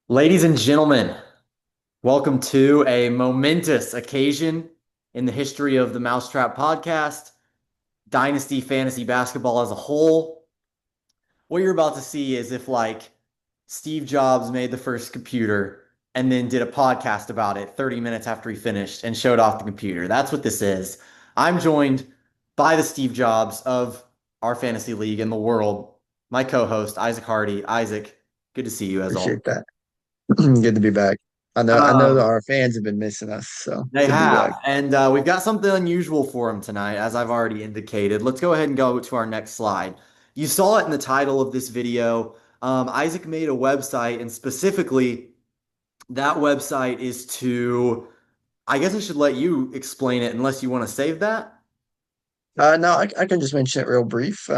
Ladies and gentlemen, welcome to a momentous occasion in the history of the Mousetrap podcast, Dynasty fantasy basketball as a whole. What you're about to see is if like Steve Jobs made the first computer and then did a podcast about it 30 minutes after he finished and showed off the computer. That's what this is. I'm joined by the Steve Jobs of our fantasy league in the world, my co-host Isaac Hardy. Isaac, good to see you as always. Appreciate that. Good to be back. I know that Um, our fans have been missing us, so They good to be back. have. And we've got something unusual for them tonight, as I've already indicated. Let's go ahead and go to our next slide. You saw it in the title of this video. Isaac made a website, and specifically, that website is to, I guess I should let you explain it unless you want to save that. No, I can just mention it real brief.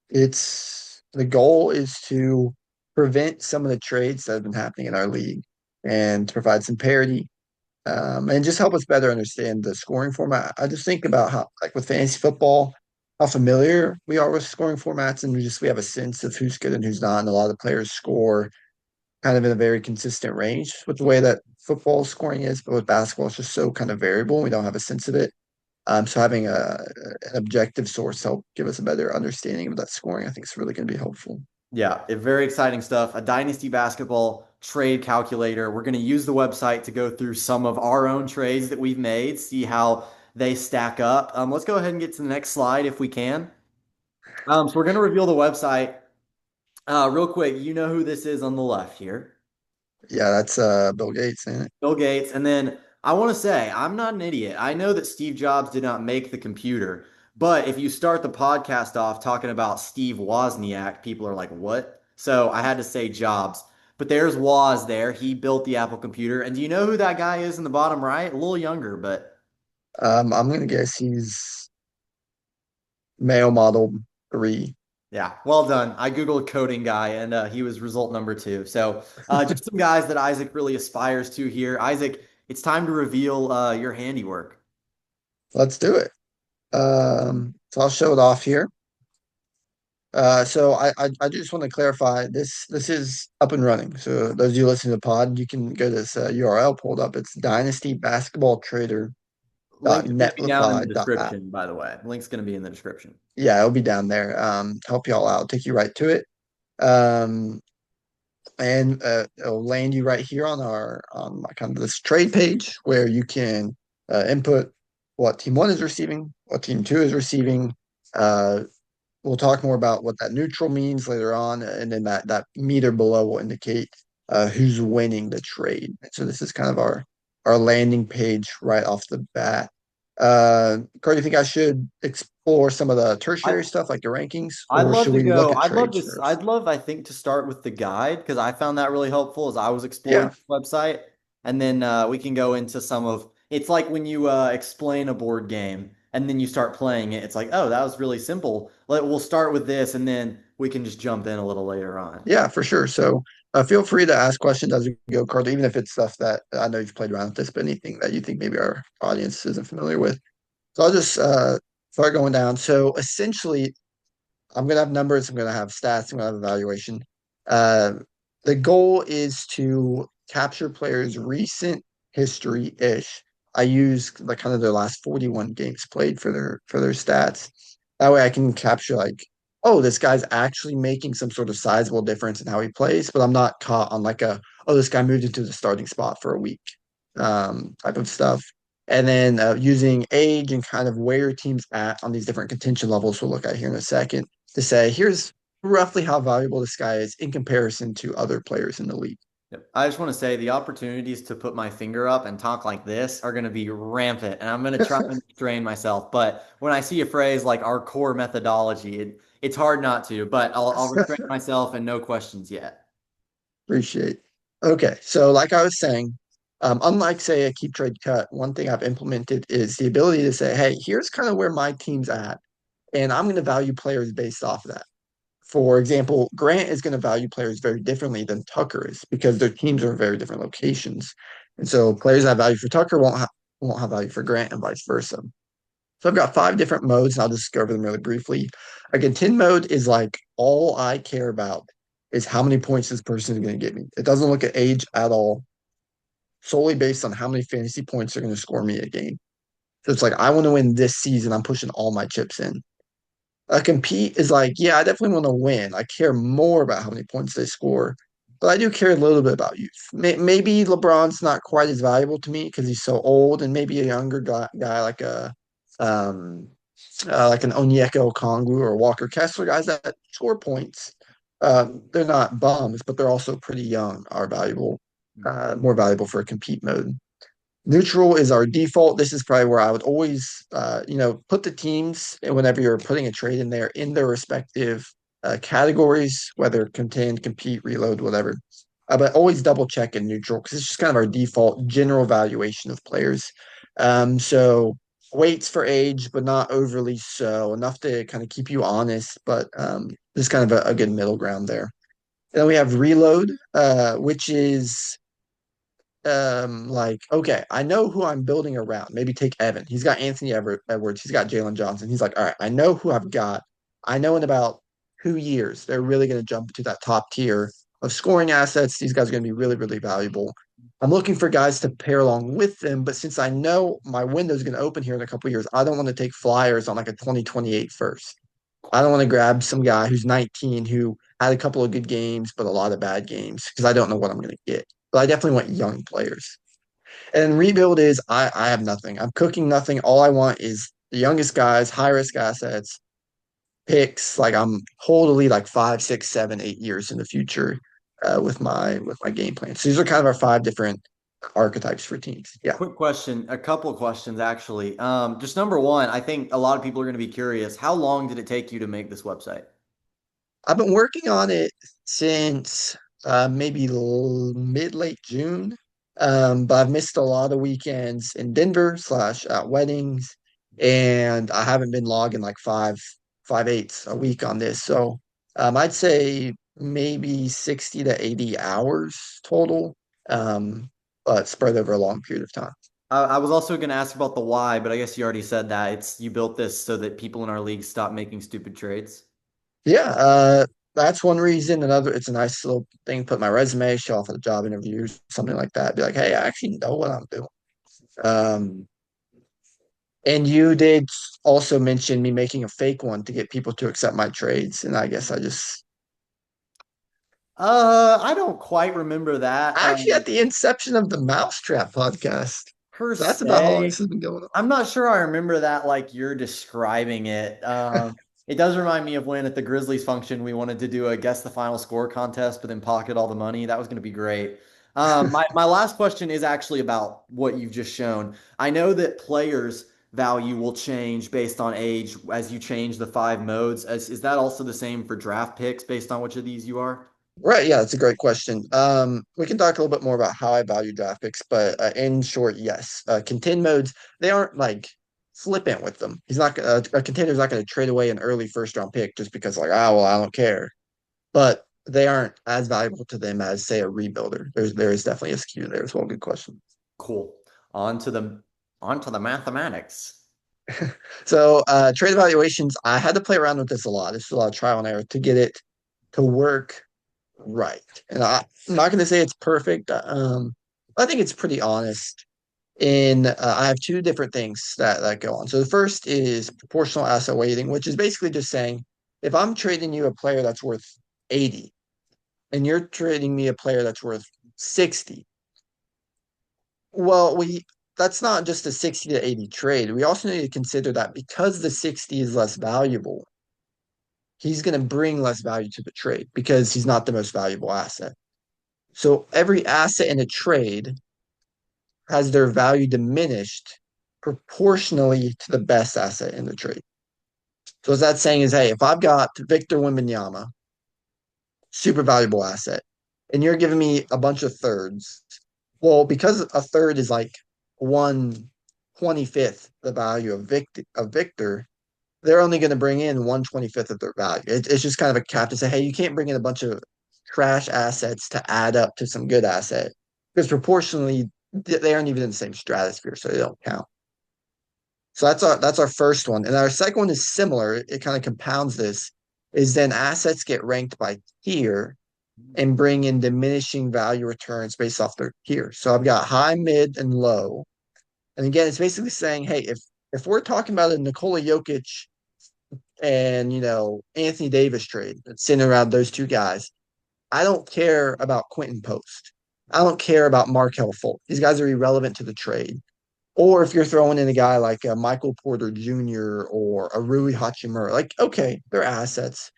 It's the goal is to prevent some of the trades that have been happening in our league and to provide some parity, and just help us better understand the scoring format. I just think about how, like with fantasy football, how familiar we are with scoring formats, and we have a sense of who's good and who's not. And a lot of players score kind of in a very consistent range with the way that football scoring is, but with basketball, it's just so kind of variable. We don't have a sense of it. So having an objective source help give us a better understanding of that scoring, I think is really going to be helpful. Yeah, very exciting stuff. A Dynasty basketball trade calculator. We're going to use the website to go through some of our own trades that we've made, see how they stack up. Let's go ahead and get to the next slide if we can. So we're going to reveal the website. Real quick, you know who this is on the left here. Yeah, that's Bill Gates, ain't it? Bill Gates. And then I want to say, I'm not an idiot. I know that Steve Jobs did not make the computer, but if you start the podcast off talking about Steve Wozniak, people are like, what? So I had to say Jobs. But there's Woz there. He built the Apple computer. And do you know who that guy is in the bottom right? A little younger, but I'm gonna guess he's male model 3. yeah, well done. I Googled coding guy and he was result number two. So just some guys that Isaac really aspires to here. Isaac, it's time to reveal your handiwork. Let's do it. So I'll show it off here. So I just want to clarify this is up and running. So those of you listening to the pod, you can go to this URL pulled up. It's Link's going to be down in the dynastybasketballtrader.netlify.app. description, by the way. Link's going to be in the description. Yeah, it'll be down there. Help you all out, take you right to it. Um, and it'll land you right here on our on my kind of this trade page where you can input what team one is receiving, what team two is receiving. Uh, we'll talk more about what that neutral means later on, and then that meter below will indicate who's winning the trade. So this is kind of our landing page right off the bat. Carl, do you think I should explore some of the I, tertiary stuff like the rankings, I'd or love should to we look go. at trades first? I'd love, I think, to start with the guide because I found that really helpful as I was exploring Yeah, the website. And then we can go into some of it's like when you explain a board game and then you start playing it, it's like, oh, that was really simple. We'll start with this and then we can just jump in a little later on. yeah, for sure. So feel free to ask questions as we go, Carl, even if it's stuff that I know you've played around with this, but anything that you think maybe our audience isn't familiar with. So I'll just start going down. So essentially, I'm going to have numbers, I'm going to have stats, I'm going to have evaluation. Uh, the goal is to capture players' recent history-ish. I use like kind of their last 41 games played for their stats. That way I can capture like, oh, this guy's actually making some sort of sizable difference in how he plays, but I'm not caught on like oh, this guy moved into the starting spot for a week type of stuff. And then using age and kind of where your team's at on these different contention levels, we'll look at here in a second to say, here's roughly how valuable this guy is in comparison to other players in the league. Yep. I just want to say the opportunities to put my finger up and talk like this are going to be rampant, and I'm going to try and restrain myself. But when I see a phrase like our core methodology, it's hard not to. But I'll restrain myself and no questions yet. Appreciate. Okay, so like I was saying, unlike say a keep trade cut, one thing I've implemented is the ability to say, hey, here's kind of where my team's at, and I'm going to value players based off of that. For example, Grant is going to value players very differently than Tucker is because their teams are in very different locations. And so players that have value for Tucker won't have value for Grant and vice versa. So I've got 5 different modes, and I'll just go over them really briefly. A contend mode is like all I care about is how many points this person is going to get me. It doesn't look at age at all, solely based on how many fantasy points they're going to score me a game. So it's like I want to win this season. I'm pushing all my chips in. A compete is like, yeah, I definitely want to win. I care more about how many points they score, but I do care a little bit about youth. Maybe LeBron's not quite as valuable to me because he's so old, and maybe a younger guy um, like an Onyeka Okongwu or Walker Kessler, guys that score points. They're not bums, but they're also pretty young. Are valuable, more valuable for a compete mode. Neutral is our default. This is probably where I would always, put the teams whenever you're putting a trade in there in their respective categories, whether contend, compete, reload, whatever. But always double check in neutral because it's just kind of our default general valuation of players. So weights for age, but not overly so, enough to kind of keep you honest, but there's kind of a good middle ground there. And then we have reload, which is like, okay, I know who I'm building around. Maybe take Evan. He's got Anthony Edwards. He's got Jalen Johnson. He's like, all right, I know who I've got. I know in about 2 years, they're really going to jump to that top tier of scoring assets. These guys are going to be really, really valuable. I'm looking for guys to pair along with them, but since I know my window is going to open here in a couple of years, I don't want to take flyers on like a 2028 first. I don't want to grab some guy who's 19 who had a couple of good games, but a lot of bad games because I don't know what I'm going to get. But I definitely want young players. And rebuild is I have nothing. I'm cooking nothing. All I want is the youngest guys, high risk assets, picks. Like I'm totally like 5, 6, 7, 8 years in the future with my game plan. So these are kind of our five different archetypes for teams. Yeah. Quick question, a couple of questions actually. Just number one, I think a lot of people are going to be curious. How long did it take you to make this website? I've been working on it since maybe mid late June. But I've missed a lot of weekends in Denver slash at weddings, and I haven't been logging like 5 8 a week on this. So I'd say maybe 60 to 80 hours total, but spread over a long period of time. I was also going to ask about the why, but I guess you already said that. It's you built this so that people in our league stop making stupid trades. Yeah, that's one reason. Another, it's a nice little thing to put in my resume, show off at a job interview, something like that. Be like, hey, I actually know what I'm doing. Um, and you did also mention me making a fake one to get people to accept my trades, and I guess I just I don't quite remember that. actually at the inception of the Mousetrap podcast. Per That's about how long se. this has been going on. I'm not sure I remember that like you're describing it. It does remind me of when at the Grizzlies function we wanted to do a guess the final score contest, but then pocket all the money. That was going to be great. My last question is actually about what you've just shown. I know that players' value will change based on age as you change the five modes. Is that also the same for draft picks based on which of these you are? Right, yeah, that's a great question. We can talk a little bit more about how I value draft picks, but in short, yes. Contend modes, they aren't like flippant with them. He's not a contender's not going to trade away an early first round pick just because like, ah, well, I don't care. But they aren't as valuable to them as say a rebuilder. There is definitely a skew there as well. Good question. Cool. On to the on to the mathematics. So trade evaluations, I had to play around with this a lot. This is a lot of trial and error to get it to work right. And I'm not going to say it's perfect. I think it's pretty honest. In I have two different things that go on. So the first is proportional asset weighting, which is basically just saying if I'm trading you a player that's worth 80 and you're trading me a player that's worth 60, well, we that's not just a 60 to 80 trade. We also need to consider that because the 60 is less valuable, he's going to bring less value to the trade because he's not the most valuable asset. So every asset in a trade has their value diminished proportionally to the best asset in the trade. So what that's saying is, hey, if I've got Victor Wembanyama, super valuable asset, and you're giving me a bunch of thirds, well, because a third is like 1/25th the value of Victor, they're only going to bring in 1/25th of their value. It's just kind of a cap to say, hey, you can't bring in a bunch of trash assets to add up to some good asset because proportionally they aren't even in the same stratosphere, so they don't count. So that's our first one, and our second one is similar. It kind of compounds this. Is then assets get ranked by tier, and bring in diminishing value returns based off their tier. So I've got high, mid, and low. And again, it's basically saying, hey, if we're talking about a Nikola Jokic and Anthony Davis trade that's centered around those two guys, I don't care about Quentin Post. I don't care about Markel Fultz. These guys are irrelevant to the trade. Or if you're throwing in a guy like a Michael Porter Jr. or a Rui Hachimura, like okay, they're assets,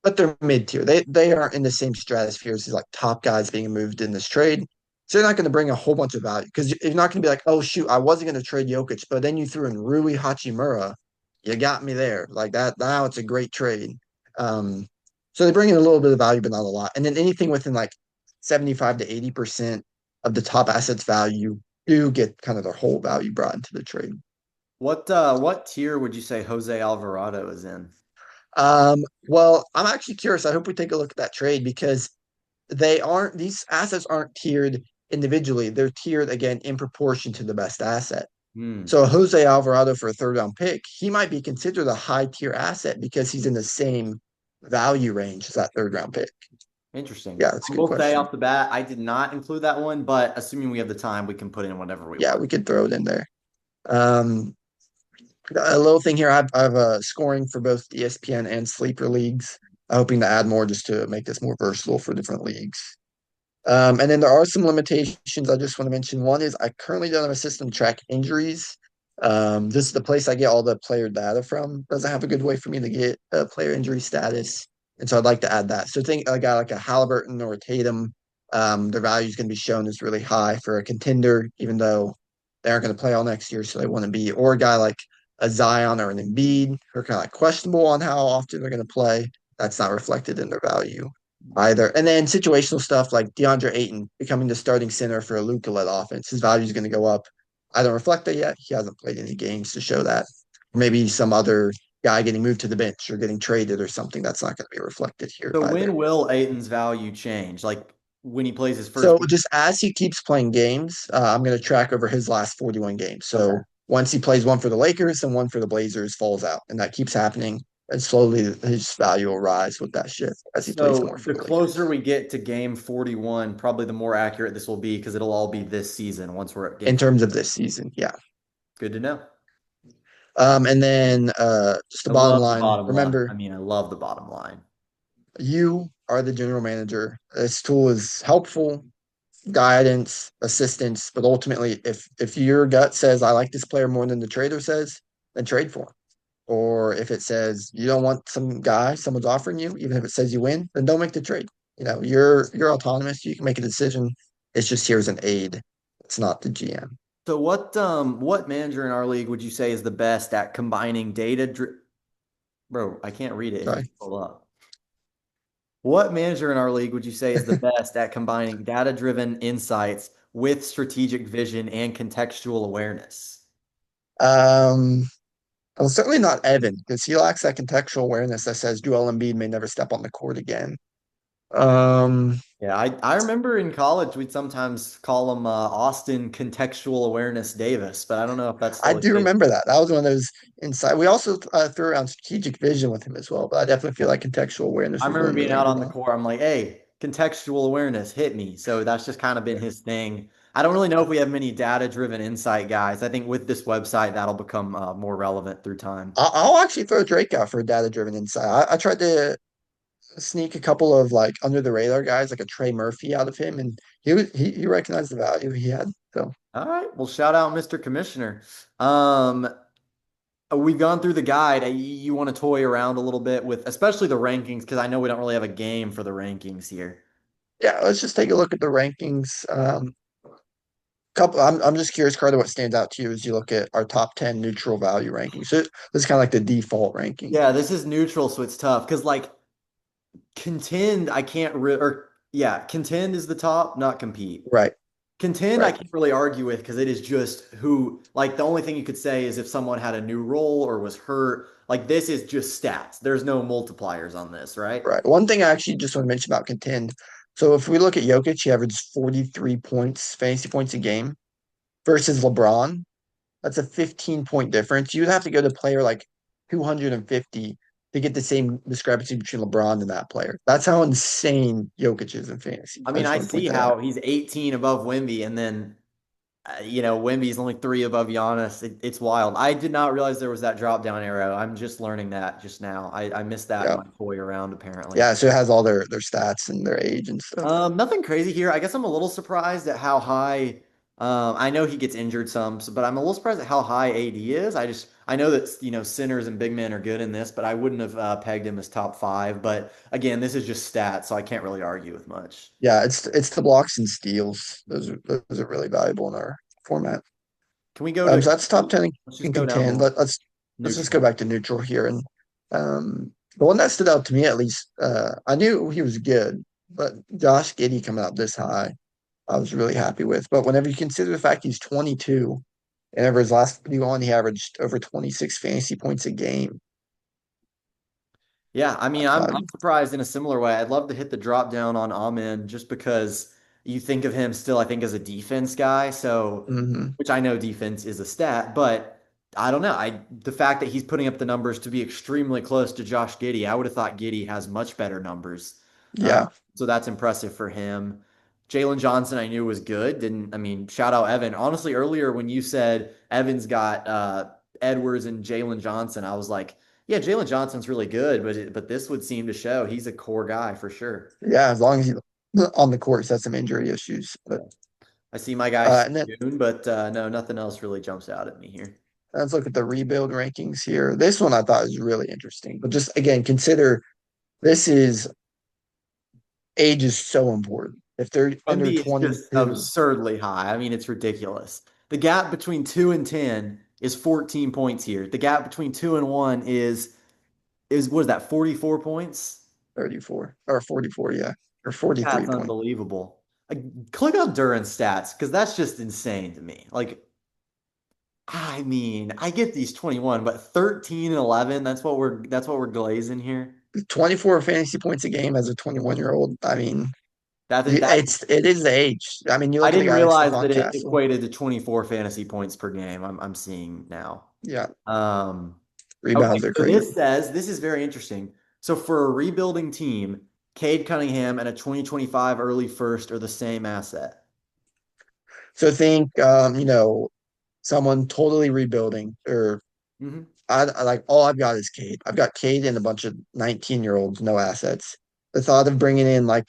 but they're mid tier. They aren't in the same stratosphere as these like top guys being moved in this trade. So they're not going to bring a whole bunch of value because you're not going to be like, oh shoot, I wasn't going to trade Jokic, but then you threw in Rui Hachimura, you got me there like that. Now it's a great trade. Um, so they bring in a little bit of value, but not a lot. And then anything within like 75 to 80% of the top assets value do get kind of their whole value brought into the trade. What tier would you say Jose Alvarado is in? Well, I'm actually curious. I hope we take a look at that trade because these assets aren't tiered individually. They're tiered again in proportion to the best asset. Hmm, So Jose Alvarado for a third round pick, he might be considered a high tier asset because he's in the same value range as that third round pick. interesting. Yeah, that's a I good will say question. off the bat, I did not include that one, but assuming we have the time, we can put in whatever we Yeah, want. we could throw it in there. Um, a little thing here, I've scoring for both ESPN and sleeper leagues. I'm hoping to add more just to make this more versatile for different leagues. And then there are some limitations I just want to mention. One is I currently don't have a system to track injuries. This is the place I get all the player data from. Doesn't have a good way for me to get player injury status. And so I'd like to add that. So think a guy like a Halliburton or a Tatum, their value is going to be shown as really high for a contender, even though they aren't going to play all next year. So they want to be, or a guy like a Zion or an Embiid, who are kind of like questionable on how often they're going to play. That's not reflected in their value either. And then situational stuff like DeAndre Ayton becoming the starting center for a Luka-led offense. His value is going to go up. I don't reflect that yet. He hasn't played any games to show that. Maybe some other guy getting moved to the bench or getting traded or something that's not going to be reflected here So either. when will Aiton's value change? Like when he plays his first So game? just as he keeps playing games, I'm going to track over his last 41 games. Okay. So once he plays one for the Lakers and one for the Blazers, falls out, and that keeps happening. And slowly his value will rise with that shift as he plays more So for the the closer Lakers. we get to game 41, probably the more accurate this will be because it'll all be this season once we're at game In 40. terms of this season, yeah. Good to know. And then just the I bottom love the line. bottom line. Remember, I mean, I love the bottom line. you are the general manager. This tool is helpful, guidance, assistance, but ultimately, if your gut says I like this player more than the trader says, then trade for him. Or if it says you don't want some guy someone's offering you, even if it says you win, then don't make the trade. You're autonomous. You can make a decision. It's just here as an aid. It's not the GM. So what manager in our league would you say is the best at combining Bro, I can't read it. It Sorry. didn't pull up. What manager in our league would you say is the best at combining data-driven insights with strategic vision and contextual awareness? Um, Well, certainly not Evan, because he lacks that contextual awareness that says Joel Embiid may never step on the court again. Um, Yeah, I remember in college we'd sometimes call him Austin Contextual Awareness Davis, but I don't know if that's I still the do case. remember that. That was one of those inside. We also threw around strategic vision with him as well, but I definitely feel like contextual awareness I was remember one of being the out younger on the ones. court. I'm like, hey, contextual awareness hit me. So that's just kind of been his thing. I don't really know if we have many data-driven insight guys. I think with this website, that'll become more relevant through time. I'll actually throw Drake out for a data-driven insight. I tried to sneak a couple of like under the radar guys, like a Trey Murphy out of him, and he recognized the value he had. So All right. Well, shout out Mr. Commissioner. Um, we've gone through the guide. You want to toy around a little bit with, especially the rankings, because I know we don't really have a game for the rankings here. yeah, let's just take a look at the rankings. I'm just curious, Carter, what stands out to you as you look at our top 10 neutral value rankings. So this is kind of like the default ranking. Yeah, this is neutral, so it's tough because like contend, I can't re or yeah, contend is the top, not compete. Right, Contend, I right, can't really argue with because it is just who, like, the only thing you could say is if someone had a new role or was hurt. Like, this is just stats. There's no multipliers on this, right? right. One thing I actually just want to mention about contend. So if we look at Jokic, he averages 43 points, fantasy points a game versus LeBron. That's a 15-point difference. You'd have to go to player like 250 to get the same discrepancy between LeBron and that player. That's how insane Jokic is in fantasy. I I mean, just I want to point see that out. how he's 18 above Wemby, and then Wemby's only 3 above Giannis. It's wild. I did not realize there was that drop down arrow. I'm just learning that just now. I missed that in Yeah. my toy around apparently. Yeah. So it has all their stats and their age and stuff. Nothing crazy here. I guess I'm a little surprised at how high. I know he gets injured some, but I'm a little surprised at how high AD is. I know that centers and big men are good in this, but I wouldn't have pegged him as top 5. But again, this is just stats, so I can't really argue with much. Yeah, it's the blocks and steals. Those are really valuable in our format. Can we go to So that's top 10 let's just and go down contend. the Let's just go neutral. back to neutral here. And the one that stood out to me at least, I knew he was good, but Josh Giddey coming out this high, I was really happy with. But whenever you consider the fact he's 22, and over his last 31, he averaged over 26 fantasy points a game. Yeah, I mean, I I'm thought, I'm surprised in a similar way. I'd love to hit the drop down on Amin just because you think of him still, I think, as a defense guy. So, mhm. which I know defense is a stat, but I don't know. The fact that he's putting up the numbers to be extremely close to Josh Giddey, I would have thought Giddey has much better numbers. Uh, Yeah, so that's impressive for him. Jalen Johnson, I knew was good. Didn't I mean? Shout out Evan. Honestly, earlier when you said Evans got Edwards and Jalen Johnson, I was like. Yeah, Jalen Johnson's really good, but this would seem to show he's a core guy for sure. yeah, as long as he on the court, he's had some injury issues. But Yeah. I see my guy and then June, but no, nothing else really jumps out at me here. let's look at the rebuild rankings here. This one I thought was really interesting. But just again, consider this is age is so important. If they're under Wemby is just 22, absurdly high. I mean, it's ridiculous. The gap between 2 and 10 is 14 points here. The gap between 2 and 1 is what is that, 44 points? 34 or 44, yeah, or 43 That's point. unbelievable. Click on Duran's stats because that's just insane to me. Like I mean, I get these 21, but 13 and 11, that's what we're glazing here. 24 fantasy points a game as a 21-year-old. I mean, That it is the age. I mean, you I look at a didn't guy like realize Stephon that it Castle. equated to 24 fantasy points per game. I'm seeing now. Yeah, Um, okay, rebounds are so crazy. this is very interesting. So for a rebuilding team, Cade Cunningham and a 2025 early first are the same asset. So think, someone totally rebuilding, or Hmm. I like all I've got is Cade. I've got Cade and a bunch of 19-year-olds, no assets. The thought of bringing in like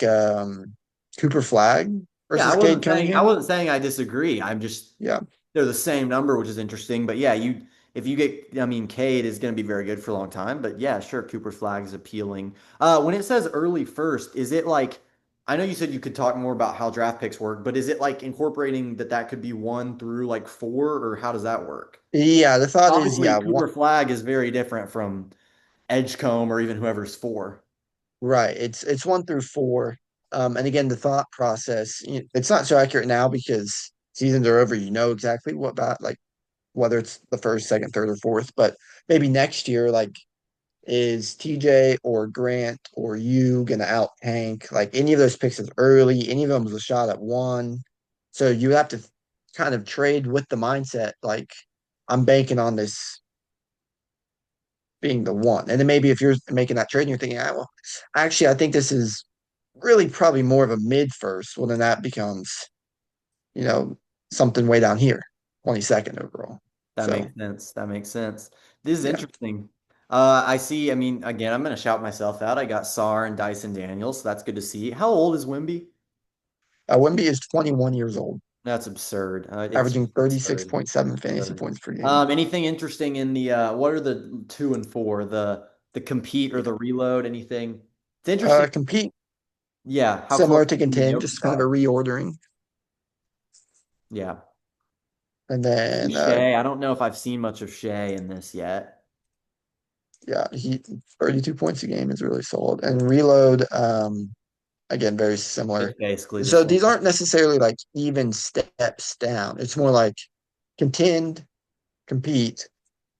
Cooper Flag Yeah, versus Cade I Cunningham. wasn't saying I disagree. I'm just Yeah, they're the same number, which is interesting. But yeah, you if you get, I mean, Cade is going to be very good for a long time. But yeah, sure, Cooper Flag is appealing. When it says early first, is it like I know you said you could talk more about how draft picks work, but is it like incorporating that could be 1 through like 4, or how does that work? yeah. The thought is, Obviously, yeah, one, Cooper Flag is very different from Edgecombe or even whoever's 4. right. It's 1 through 4. And again, the thought process, it's not so accurate now because seasons are over. You know exactly what about like whether it's the first, second, third, or fourth. But maybe next year, like is TJ or Grant or you gonna out tank? Like any of those picks is early, any of them was a shot at 1. So you have to kind of trade with the mindset, like I'm banking on this being the one. And then maybe if you're making that trade and you're thinking, well, actually I think this is really probably more of a mid first, well then that becomes, you know, something way down here, 22nd overall. That So makes sense. That makes sense. This is yeah. interesting. I see. I mean, again, I'm going to shout myself out. I got Sar and Dyson Daniels, so that's good to see. How old is Wimby? Wemby is 21 years old, That's absurd. It's averaging absurd. 36.7 fantasy Absurd. points per game. Anything interesting in the what are the 2 and 4? The compete or the reload? Anything? It's interesting. Compete Yeah, how close similar to are he and contend, Jokic just kind of a are? reordering. Yeah. And I see then Shea. I don't know if I've seen much of Shea in this yet. yeah, he 32 points a game is really solid. And reload, again, very similar. It's basically the So same. these aren't necessarily like even steps down. It's more like contend, compete,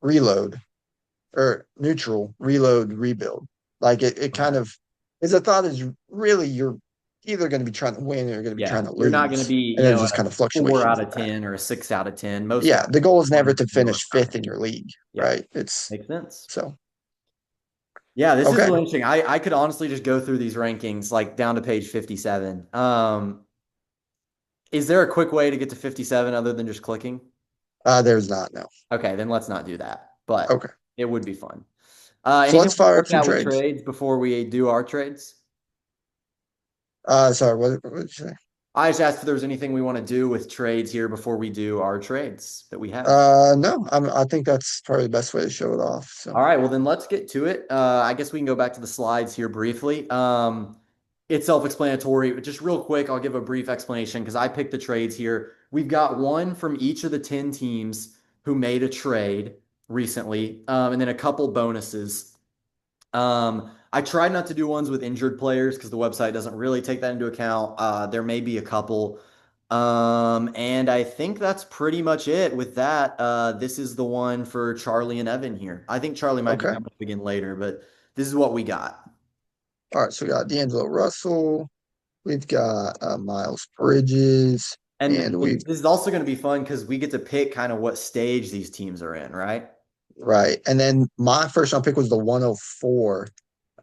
reload, or neutral, reload, rebuild. Like it kind Okay. of is a thought is really you're either going to be trying to win or you're going to be Yeah, trying to you're not going to lose. be, And then a just kind of 4 fluctuations out in of that. 10 or a 6 out of 10. Most Yeah, guys the goal is one never or to two finish are out of fifth in 10. your league, Yeah, right? It's makes sense. so Yeah, this is Okay. really interesting. I could honestly just go through these rankings like down to page 57. Is there a quick way to get to 57 other than just clicking? There's not, no. Okay, then let's not do that. But Okay. it would be fun. So Anything let's we fire up look some at with trades. trades before we do our trades? Sorry, what did you say? I just asked if there was anything we want to do with trades here before we do our trades that we have. No, I think that's probably the best way to show it off. So, All right, well then let's get to it. I guess we can go back to the slides here briefly. It's self-explanatory, but just real quick, I'll give a brief explanation because I picked the trades here. We've got one from each of the 10 teams who made a trade recently, and then a couple bonuses. I tried not to do ones with injured players because the website doesn't really take that into account. There may be a couple. And I think that's pretty much it with that. This is the one for Charlie and Evan here. I think Charlie might be okay. coming up again later, but this is what we got. All right. So we got D'Angelo Russell. We've got Miles Bridges. And And we've, this is also going to be fun because we get to pick kind of what stage these teams are in, right? right. And then my first round pick was the 104.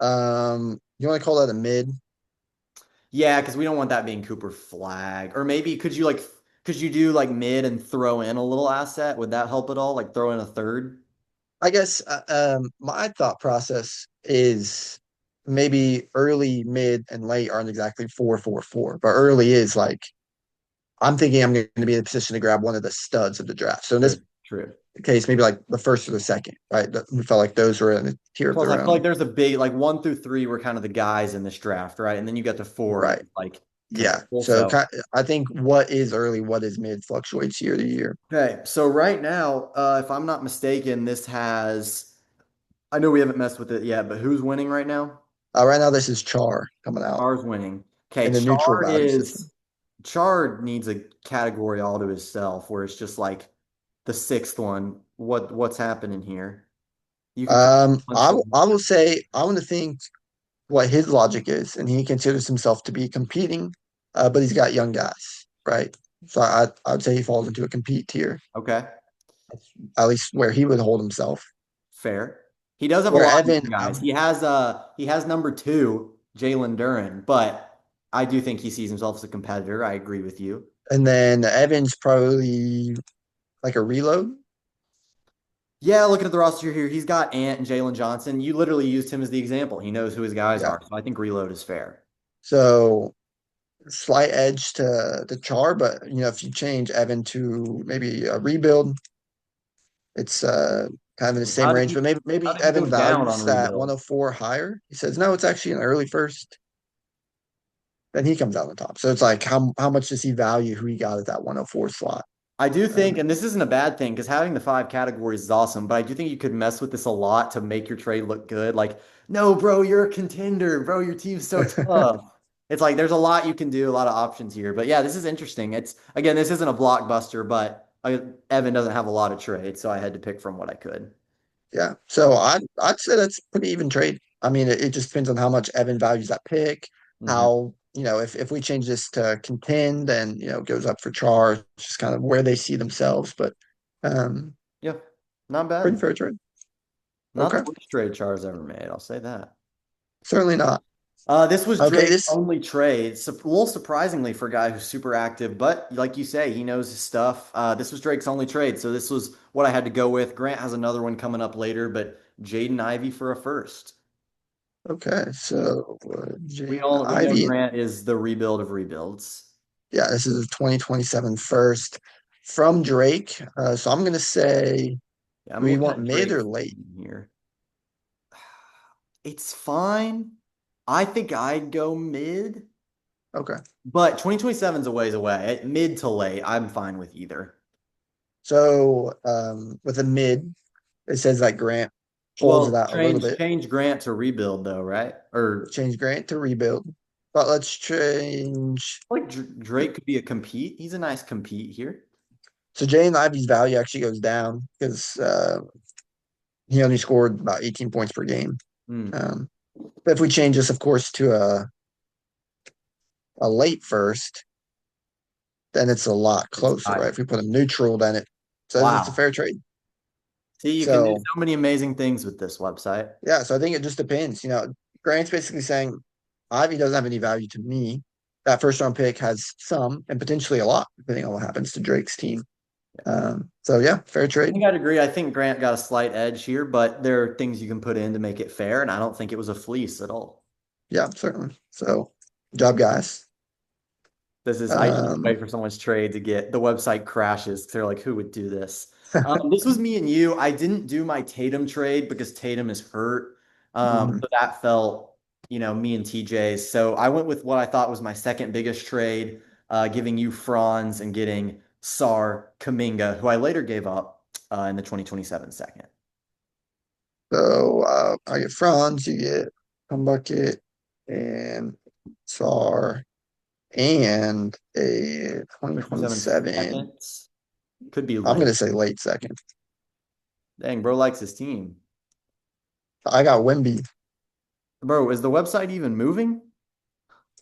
You want to call that a mid? Yeah, because we don't want that being Cooper Flag. Or maybe could you do like mid and throw in a little asset? Would that help at all? Like throw in a third? I guess my thought process is maybe early, mid, and late aren't exactly 4-4-4, but early is like I'm thinking I'm going to be in a position to grab one of the studs of the draft. So in this True, true. case, maybe like the first or the second, right? We felt like those were in a tier of Plus, I their feel like own, there's a big like 1 through 3 were kind of the guys in this draft, right? And then you got to 4 and right? it was like Yeah. comparable. So So I think what is early, what is mid fluctuates year to year. okay, so right now, if I'm not mistaken, this has I know we haven't messed with it yet, but who's winning right now? Right now, this is Char coming out Char's winning. Okay, in the neutral value system. Char needs a category all to himself where it's just like the sixth one. What's happening here? You could kind of punch the I will say I want to think what his logic is, and he considers himself to be competing, but he's got young guys, right? So I would say he falls into a compete tier, okay. at least where he would hold himself. Fair. He does have a Where lot of Evan, young guys. He has number 2, Jalen Duren, but I do think he sees himself as a competitor. I agree with you. and then Evan's probably like a reload. Yeah, looking at the roster here, he's got Ant and Jalen Johnson. You literally used him as the example. He knows who his guys Yeah. are. So I think reload is fair. So slight edge to Char, but if you change Evan to maybe a rebuild, it's kind of in the same How did range. he But how maybe did he go Evan down on values that rebuild? 104 higher. He says, no, it's actually an early first. Then he comes out on top. So it's like how much does he value who he got at that 104 slot? I do think, Um, and this isn't a bad thing because having the 5 categories is awesome, but I do think you could mess with this a lot to make your trade look good. Like, no, bro, you're a contender. Bro, your team's so tough. It's like there's a lot you can do, a lot of options here. But yeah, this is interesting. It's again, this isn't a blockbuster, but Evan doesn't have a lot of trades, so I had to pick from what I could. yeah. So I'd say that's pretty even trade. I mean, it just depends on how much Evan values that pick. Hmm. How, if we change this to contend, then it goes up for char. It's just kind of where they see themselves. But um Yeah, not pretty bad. fair trade. Not the Okay. worst trade Char's ever made. I'll say that. Certainly not. This was Okay, Drake's this only trade. A little surprisingly for a guy who's super active, but like you say, he knows his stuff. This was Drake's only trade, so this was what I had to go with. Grant has another one coming up later, but Jaden Ivey for a first. okay. So We Jaden all we know Ivey. Grant is the rebuild of rebuilds. Yeah, this is a 2027 first from Drake. So I'm gonna say Yeah, I'm we looking want at mid or Drake's late. here. It's fine. I think I'd go mid, Okay. but 2027 is a ways away. Mid to late, I'm fine with either. So with a mid, it says that Grant holds it Well, out a little bit. change Grant to rebuild though, right? Or Change Grant to rebuild. But let's change. like Drake could be a compete. He's a nice compete here. So Jane Ivy's value actually goes down because he only scored about 18 points per game. Hmm. Um, but if we change this, of course, to a late first, then it's a lot It's closer, right? higher. If we put him neutral, then it says it's a Wow. fair trade. See, you can do So so many amazing things with this website. yeah, so I think it just depends. Grant's basically saying Ivy doesn't have any value to me. That first round pick has some and potentially a lot, depending on what happens to Drake's team. So yeah, fair I trade. think I'd agree. I think Grant got a slight edge here, but there are things you can put in to make it fair, and I don't think it was a fleece at all. Yeah, certainly. So good job, guys. I just wait Um, for someone's trade to get the website crashes. They're like, who would do this? This was me and you. I didn't do my Tatum trade because Tatum is hurt. mhm. So that felt, me and TJ's. So I went with what I thought was my second biggest trade, giving you Franz and getting Sar Kaminga, who I later gave up in the 2027 second. So I get Franz, you get Bucket and Sar and a 27 2027. seconds could be I'm late. gonna say late second. Dang, bro likes his team. I got Wemby. Bro, is the website even moving?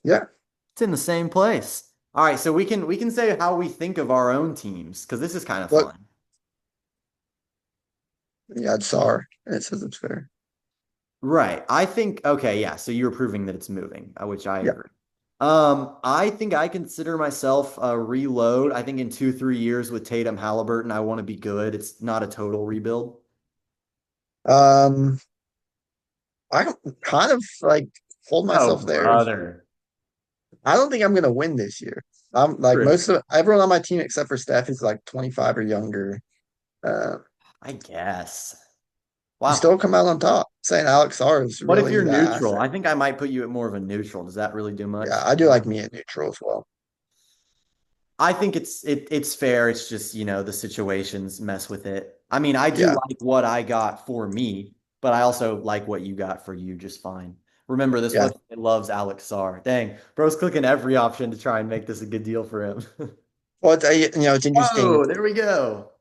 Yeah, It's in the same place. All right, so we can say how we think of our own teams because this is kind of look, fun. yeah, it's Sar. And it says it's fair. Right. I think okay, yeah, so you're proving that it's moving, which I Yeah. agree. I think I consider myself a reload. I think in 2, 3 years with Tatum Halliburton, I want to be good. It's not a total rebuild. Um, I kind of like hold Oh, myself there. brother. I don't think I'm gonna win this year. I'm like True. most of everyone on my team except for Steph is like 25 or younger. Uh, I guess. you Wow. still come out on top, saying Alex R is What if really you're the neutral? asset. I think I might put you at more of a neutral. Does that really do Yeah, much? I do like me at neutral as well. I think it's fair. It's just, the situations mess with it. I mean, I do Yeah, like what I got for me, but I also like what you got for you just fine. Remember, this yeah. website loves Alex Sarr. Dang, bro's clicking every option to try and make this a good deal for him. Well, it's interesting. Oh, there we go.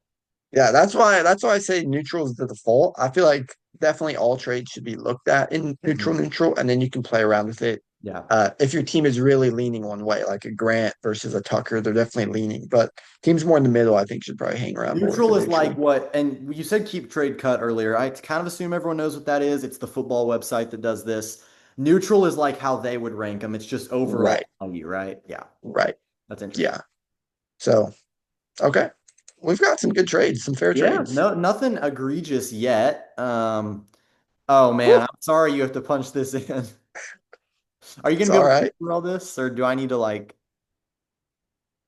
Yeah, that's why I say neutral is the default. I feel like definitely all trades should be looked at in Mhm. neutral, and then you can play around with it. Yeah. If your team is really leaning one way, like a Grant versus a Tucker, they're definitely leaning. But teams more in the middle, I think, should probably hang around more with a Neutral is like neutral. what, and you said keep trade cut earlier. I kind of assume everyone knows what that is. It's the football website that does this. Neutral is like how they would rank them. It's just overall Right, value, right? Yeah, right. that's interesting. Yeah. So, okay. We've got some good trades, some fair Yeah, trades. no, nothing egregious yet. Oh man, Whew, I'm sorry you have to punch this in. Are you gonna it's be all able to right. see through all this, or do I need to like?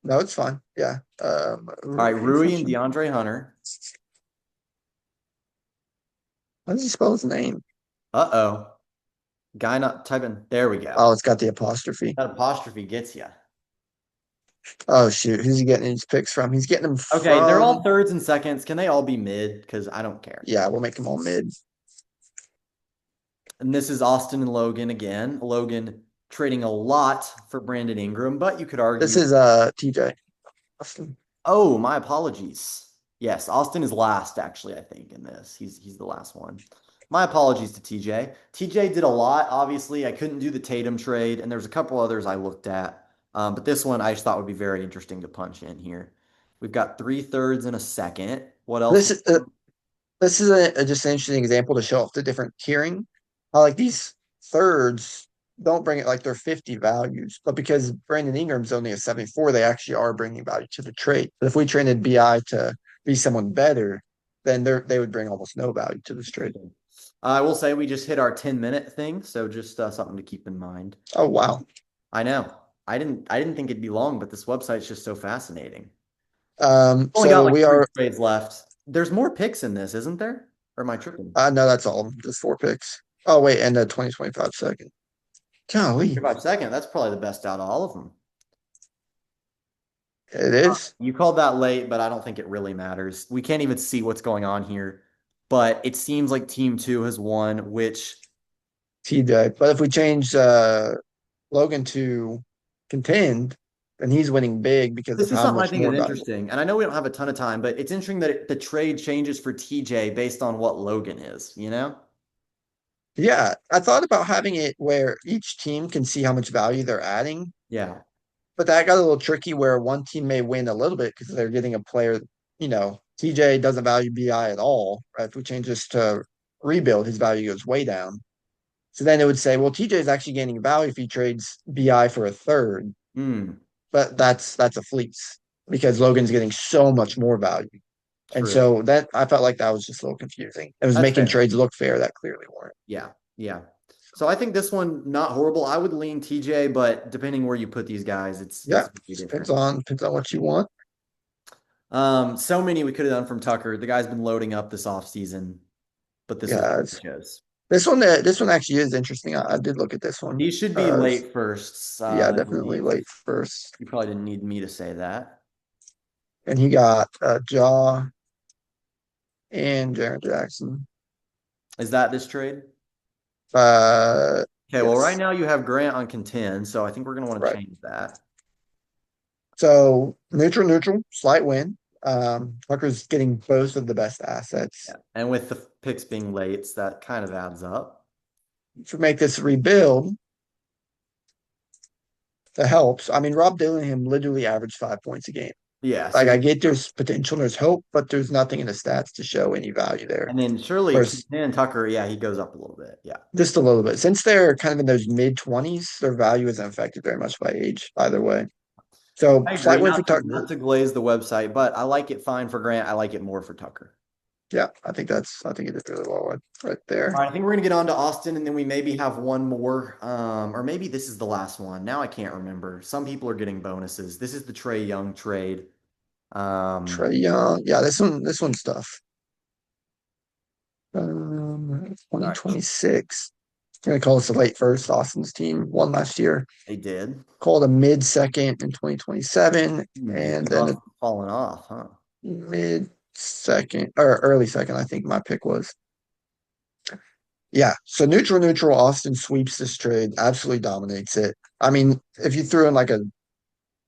No, it's fine. Yeah. All right, Rui and Unfortunately. DeAndre Hunter. How does he spell his name? Uh-oh, guy not typing. There we go. Oh, it's got the apostrophe. That apostrophe gets you. Oh shoot, who's he getting his picks from? He's getting them Okay, they're all from. thirds and seconds. Can they all be mid? Because I don't care. Yeah, we'll make them all mid. And this is Austin and Logan again. Logan trading a lot for Brandon Ingram, but you could This argue. is TJ. Austin. Oh, my apologies. Yes, Austin is last, actually, I think, in this. He's the last one. My apologies to TJ. TJ did a lot, obviously. I couldn't do the Tatum trade, and there's a couple others I looked at. But this one I just thought would be very interesting to punch in here. We've got 3/3 and a second. What else? This is this is just an interesting example to show off the different tiering. How like these thirds don't bring it like they're 50 values, but because Brandon Ingram's only a 74, they actually are bringing value to the trade. But if we traded BI to be someone better, then they would bring almost no value to this trade. Interesting. I will say we just hit our 10-minute thing, so just something to keep in mind. Oh wow. I know. I didn't think it'd be long, but this website's just so fascinating. Only got So like we three are trades left. There's more picks in this, isn't there? Or am I tripping? no, that's all. Just four picks. Oh wait, and a 2025 second. Golly, 5 second. That's probably the best out of all of them. it is. You called that late, but I don't think it really matters. We can't even see what's going on here. But it seems like Team Two has won, which TJ. But if we change Logan to contend, then he's winning big because of this is how something I much think is more valuable. interesting. And I know we don't have a ton of time, but it's interesting that the trade changes for TJ based on what Logan is, you know? Yeah, I thought about having it where each team can see how much value they're adding, Yeah. but that got a little tricky where one team may win a little bit because they're getting a player TJ doesn't value BI at all, right? If we change this to rebuild, his value goes way down. So then it would say, well, TJ is actually gaining value if he trades BI for a third, Hmm. but that's a fleece because Logan's getting so much more value. And True. so that I felt like that was just a little confusing. It was That's making fair. trades look fair that clearly weren't. Yeah. Yeah. So I think this one not horrible. I would lean TJ, but depending where you put these guys, it's Yeah, gonna be just different. depends on what you want. So many we could have done from Tucker. The guy's been loading up this offseason, but this is what Yeah, he chose. this one actually is interesting. I did look at this one. He should be late firsts, Yeah, I definitely believe. late first. You probably didn't need me to say that. And he got Jaw and Jaron Jackson. Is that this trade? Okay, well, right Yes, now you have Grant on contend, so I think we're going to want to right. change that. So neutral, slight win. Tucker's getting both of the best Yeah. assets. And with the picks being late, that kind of adds up. To make this rebuild, that helps. I mean, Rob Dillingham literally averaged 5 points a game. Yeah, so Like I you get there's potential, there's hope, but there's nothing in the stats to show any value there. and then surely Whereas Keaton Tucker, yeah, he goes up a little bit. Yeah. just a little bit. Since they're kind of in those mid 20s, their value isn't affected very much by age either way. So I agree. slight win for Not Tucker. to glaze the website, but I like it fine for Grant. I like it more for Tucker. Yeah, I think it did really well right All there. right, I think we're gonna get on to Austin, and then we maybe have one more, or maybe this is the last one. Now I can't remember. Some people are getting bonuses. This is the Trey Young trade. Trey Young. Yeah, this one's tough. All right, 2026. Gonna call this a late first. Austin's team won last year. they did. Called a mid second in 2027, You and think then a Austin's falling off, huh? mid second or early second, I think my pick was. Yeah. So neutral. Austin sweeps this trade, absolutely dominates it. I mean, if you threw in like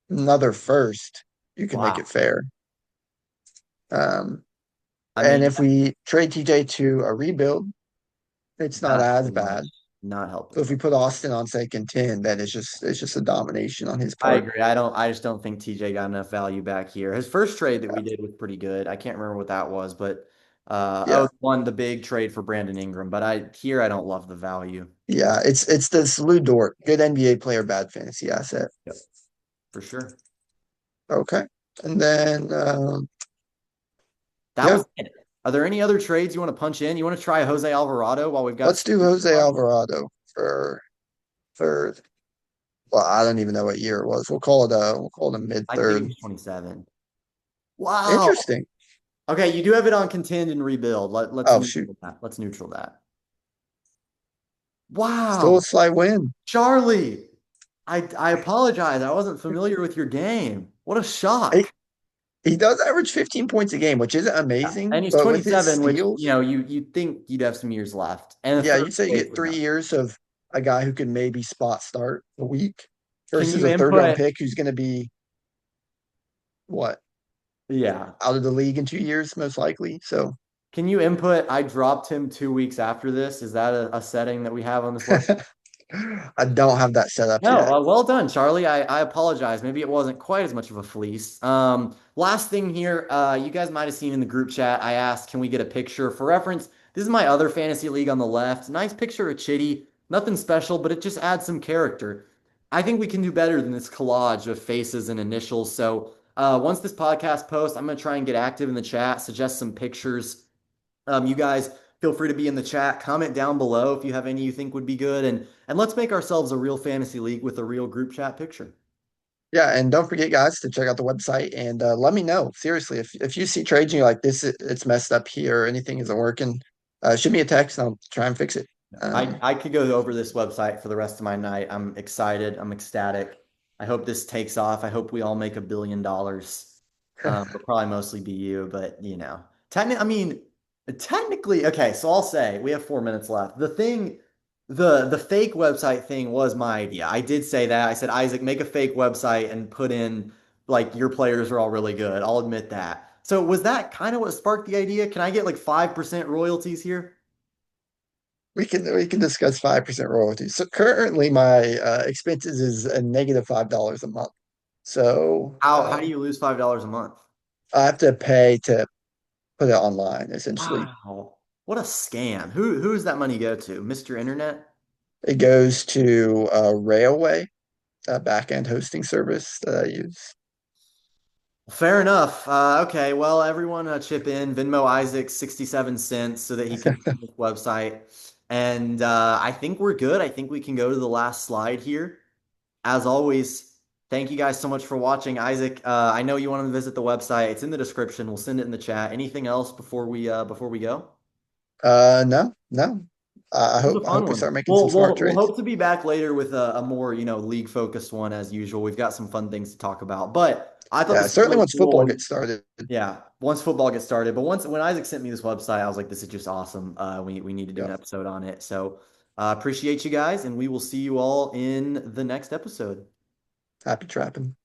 another first, you can make it Wow. fair. Um, I and mean, if we trade TJ to a rebuild, it's not not as helping much. bad. Not helping So if we much. put Austin on say contend, then it's just a domination on his I part. agree. I just don't think TJ got enough value back here. His first trade that we did was pretty good. I can't remember what that was, but Yeah. won the big trade for Brandon Ingram. But I don't love the value. Yeah. It's the Lou Dort, good NBA player, bad fantasy asset. Yep, for sure. Okay. And then That yeah, was it. Are there any other trades you want to punch in? You want to try Jose Alvarado while we've got let's some do juice Jose left? Alvarado for third. Well, I don't even know what year it was. We'll call it a mid I think it third. was 27. Wow. Interesting. Okay, you do have it on contend and rebuild. Let's Oh shoot. neutral that. Let's neutral that. Still a Wow. slight win. Charlie, I apologize. I wasn't familiar with your game. What a He, shock. he does average 15 points a game, which isn't Yeah. And amazing, he's but with his 27, which, steals, you'd think you'd have some years left. And a yeah, third you'd say you place get would 3 years of a guy who can maybe spot start a week Can versus you a third round input? pick who's going to be what Yeah. out of the league in 2 years, most likely. So Can you input? I dropped him 2 weeks after this. Is that a setting that we have on this website? I don't have that set up No, yet. well done, Charlie. I apologize. Maybe it wasn't quite as much of a fleece. Last thing here, you guys might have seen in the group chat, I asked, can we get a picture for reference? This is my other fantasy league on the left. Nice picture of Chitty. Nothing special, but it just adds some character. I think we can do better than this collage of faces and initials. So once this podcast posts, I'm going to try and get active in the chat, suggest some pictures. You guys feel free to be in the chat. Comment down below if you have any you think would be good, and let's make ourselves a real fantasy league with a real group chat picture. Yeah, and don't forget, guys, to check out the website and let me know. Seriously, if you see trades and you're like this, it's messed up here, or anything isn't working, shoot me a text and I'll try and fix it. Um, I could go over this website for the rest of my night. I'm excited. I'm ecstatic. I hope this takes off. I hope we all make $1 billion. But probably mostly be you, but technically, I mean, technically, okay. So I'll say we have 4 minutes left. The fake website thing was my idea. I did say that. I said, Isaac, make a fake website and put in like your players are all really good. I'll admit that. So was that kind of what sparked the idea? Can I get like 5% royalties here? we can discuss 5% royalties. So currently, my expenses is a negative $5 a month. So How do you lose $5 a month? I have to pay to put it online, essentially. Wow. What a scam. Who does that money go to? Mr. Internet? It goes to Railway, a backend hosting service that I use. Fair enough. Okay, well, everyone chip in. Venmo Isaac 67 cents so that he can run this website. And I think we're good. I think we can go to the last slide here. As always, thank you guys so much for watching. Isaac, I know you want to visit the website. It's in the description. We'll send it in the chat. Anything else before we go? No, no. It was a I fun hope we one. start making some We'll smart we'll we'll trades. hope to be back later with a more, league focused one as usual. We've got some fun things to talk about. But I thought Yeah, this was certainly really once football cool. gets started. Yeah, once football gets started. But once when Isaac sent me this website, I was like, this is just awesome. We need to do an Yeah, episode on it. So appreciate you guys, and we will see you all in the next episode. happy trapping.